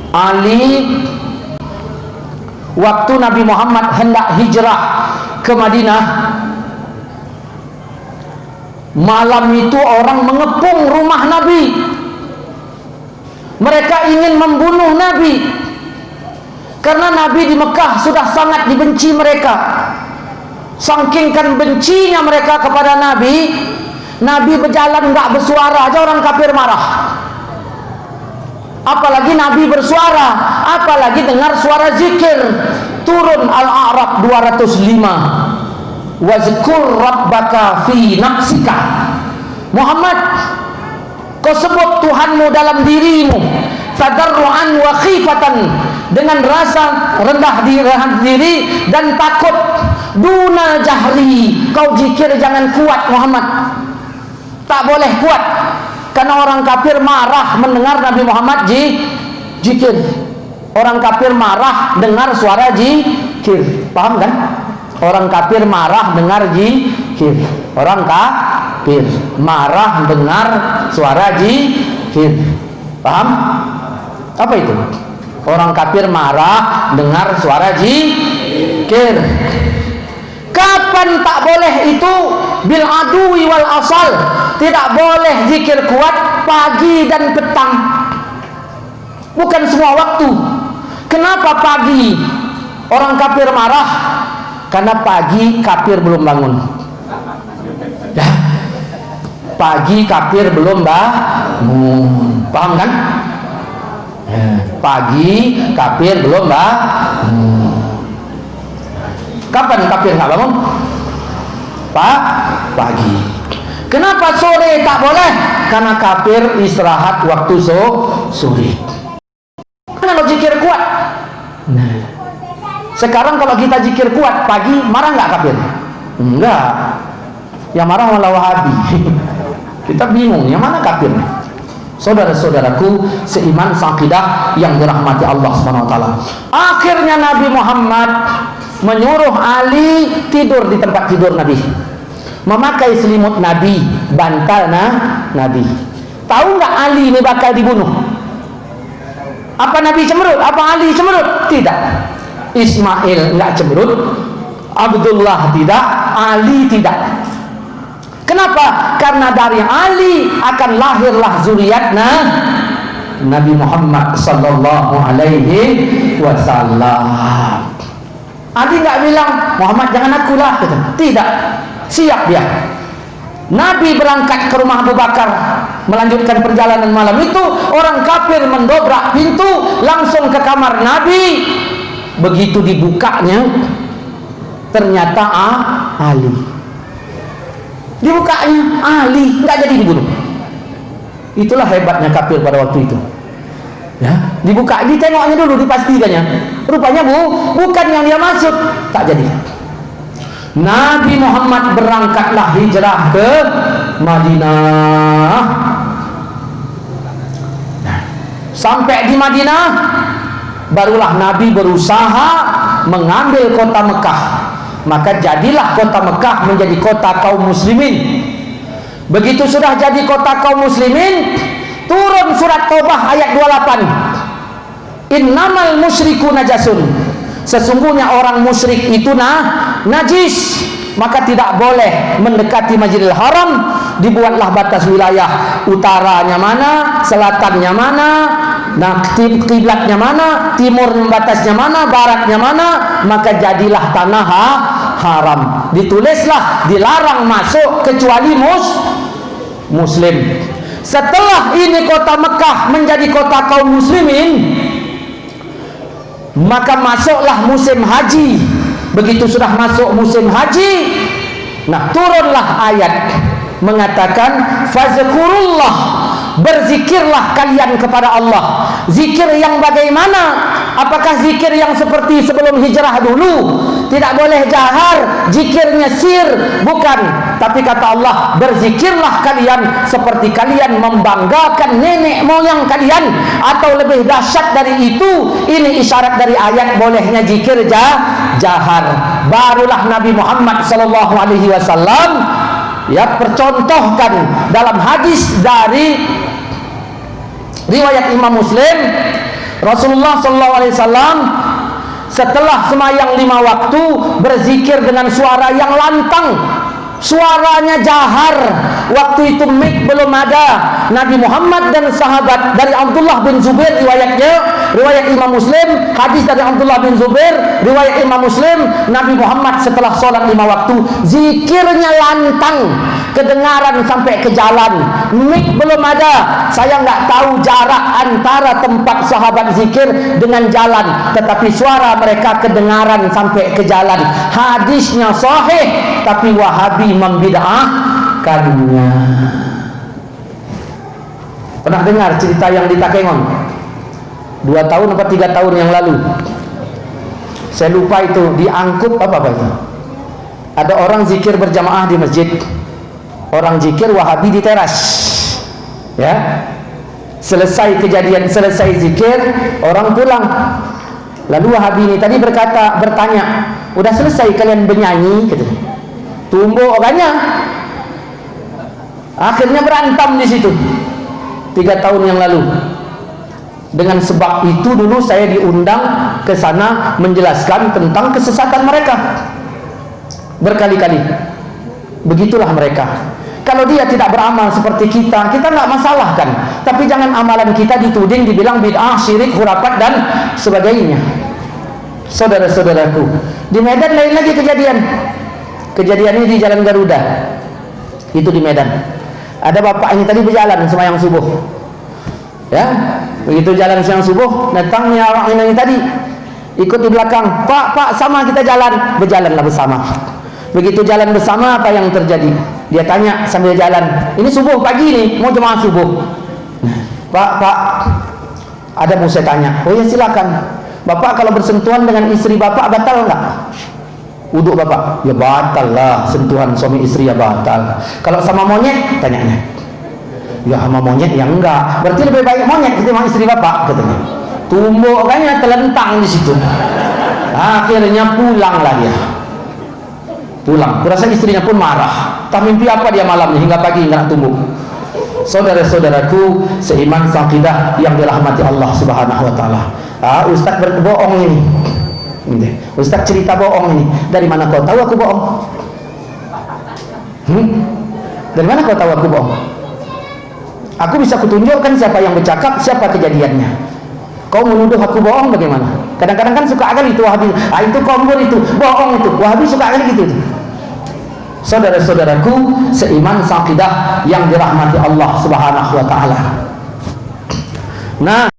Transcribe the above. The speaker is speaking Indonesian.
Ali waktu Nabi Muhammad hendak hijrah ke Madinah, malam itu orang mengepung rumah Nabi. Mereka ingin membunuh Nabi karena Nabi di Mekah sudah sangat dibenci mereka. Saking kan bencinya mereka kepada Nabi, Nabi berjalan nggak bersuara aja orang kafir marah. Apalagi Nabi bersuara, apalagi dengar suara zikir. Turun Al-A'raf 205. Wazkur rabbaka fi nafsika. Muhammad, kau sebut Tuhanmu dalam dirimu, tadarruan wa khifatan, dengan rasa rendah diri dan takut. Duna jahri, kau zikir jangan kuat Muhammad, tak boleh kuat. Karena orang kafir marah mendengar Nabi Muhammad zikir. Orang kafir marah dengar suara zikir. Paham kan? Orang kafir marah dengar zikir. Orang kafir marah dengar suara zikir. Paham? Apa itu? Orang kafir marah dengar suara zikir. Kapan tak boleh itu? Bil adui wal asal. Tidak boleh zikir kuat pagi dan petang. Bukan semua waktu. Kenapa pagi orang kafir marah? Karena pagi kafir belum bangun. Ya. Pagi kafir belum bangun. Paham kan? Ya. Pagi kafir belum bangun. Kapan kafir nggak bangun? Pagi. Kenapa sore tak boleh? Karena kafir istirahat waktu sore. Kalau zikir kuat, nah, sekarang kalau kita zikir kuat pagi, marah nggak kafir? Enggak. Yang marah malah Wahabi. Kita bingung, yang mana kafir? Saudara-saudaraku seiman seakidah yang dirahmati Allah SWT. Akhirnya Nabi Muhammad menyuruh Ali tidur di tempat tidur Nabi, memakai selimut Nabi, bantal Nabi. Tahu nggak Ali ini bakal dibunuh? Apa Nabi cemberut? Apa Ali cemberut? Tidak. Ismail nggak cemberut, Abdullah tidak, Ali tidak. Kenapa? Karena dari Ali akan lahirlah zuriatnya Nabi Muhammad sallallahu alaihi wasallam. Ali nggak bilang Muhammad jangan akulah, tidak. Siap dia. Nabi berangkat ke rumah Abu Bakar melanjutkan perjalanan malam itu. Orang kafir mendobrak pintu langsung ke kamar Nabi. Begitu dibukanya ternyata Ali. Dibukanya Ali, nggak jadi dibunuh. Itulah hebatnya kafir pada waktu itu. Ya, dibuka, ditengoknya dulu, dipastikannya. Rupanya bukan yang dia maksud, tak jadi. Nabi Muhammad berangkatlah hijrah ke Madinah. Nah, sampai di Madinah, barulah Nabi berusaha mengambil kota Mekah. Maka jadilah kota Mekah menjadi kota kaum muslimin. Begitu sudah jadi kota kaum muslimin, turun surat Taubah ayat 28. Innamal musyriku najasun. Sesungguhnya orang musyrik itu najis, maka tidak boleh mendekati Masjidil Haram. Dibuatlah batas wilayah, utaranya mana, selatannya mana, nah kiblatnya mana, timur batasnya mana, baratnya mana, maka jadilah tanah haram. Ditulislah dilarang masuk kecuali muslim. Setelah ini kota Mekah menjadi kota kaum muslimin, maka masuklah musim haji. Begitu sudah masuk musim haji, nah turunlah ayat mengatakan fazkurullah, berzikirlah kalian kepada Allah. Zikir yang bagaimana? Apakah zikir yang seperti sebelum hijrah dulu? Tidak boleh jahar, zikirnya sir, bukan. Tapi kata Allah, berzikirlah kalian seperti kalian membanggakan nenek moyang kalian, atau lebih dahsyat dari itu. Ini isyarat dari ayat bolehnya zikir jahar. Barulah Nabi Muhammad SAW ya percontohkan dalam hadis dari riwayat Imam Muslim, Rasulullah SAW setelah semayang 5 waktu berzikir dengan suara yang lantang, suaranya jahar. Waktu itu mic belum ada. Nabi Muhammad dan sahabat, dari Abdullah bin Zubair riwayatnya, riwayat Imam Muslim, hadis dari Abdullah bin Zubair riwayat Imam Muslim, Nabi Muhammad setelah sholat 5 waktu zikirnya lantang, kedengaran sampai ke jalan. Mic belum ada. Saya nggak tahu jarak antara tempat sahabat zikir dengan jalan, tetapi suara mereka kedengaran sampai ke jalan. Hadisnya sahih, tapi Wahabi membid'ahkannya. Pernah dengar cerita yang di Takengon 2 tahun atau 3 tahun yang lalu? Saya lupa itu, diangkut apa itu. Ada orang zikir berjamaah di masjid. Orang zikir, Wahabi di teras. Ya. Selesai kejadian, selesai zikir, orang pulang. Lalu Wahabi ini tadi bertanya, udah selesai kalian bernyanyi? Gitu. Tumbuk orangnya. Akhirnya berantem di situ 3 tahun yang lalu. Dengan sebab itu dulu saya diundang ke sana menjelaskan tentang kesesatan mereka berkali-kali. Begitulah mereka. Kalau dia tidak beramal seperti kita nggak masalahkan. Tapi jangan amalan kita dituding, dibilang bid'ah, syirik, khurafat dan sebagainya. Saudara-saudaraku, di Medan lain lagi kejadian. Kejadian ini di Jalan Garuda. Itu di Medan. Ada bapak ini tadi berjalan sembahyang subuh. Ya, begitu jalan siang subuh, datangnya orang ini tadi ikut di belakang. Pak, sama kita jalan. Berjalanlah bersama. Begitu jalan bersama, apa yang terjadi? Dia tanya sambil jalan, ini subuh pagi nih, mau jemaah subuh. Pak, ada mau saya tanya. Oh ya silakan. Bapak kalau bersentuhan dengan istri bapak batal nggak? Wuduk bapak? Ya batal lah, sentuhan suami istri ya batal. Kalau sama monyet, tanyanya. Ya sama monyet ya enggak. Berarti lebih baik monyet ketimbang istri bapak, katanya. Tumbuk kayaknya telentang di situ. Akhirnya pulanglah dia. Pulang. Kurasa istrinya pun marah. Tak mimpi apa dia malamnya hingga pagi enggak tumbuk. Saudara-saudaraku seiman saqidah yang dirahmati Allah Subhanahu wa taala. Ustaz berbohong ini. Ustaz cerita bohong ini. Dari mana kau tahu aku bohong? Dari mana kau tahu aku bohong? Aku bisa kutunjukkan siapa yang bercakap, siapa kejadiannya. Kau menuduh aku bohong bagaimana? Kadang-kadang kan suka kali itu Wahabi. Itu kombur itu, bohong itu. Wahabi suka kali gitu. Saudara-saudaraku seiman saqidah yang dirahmati Allah Subhanahu wa taala. Nah,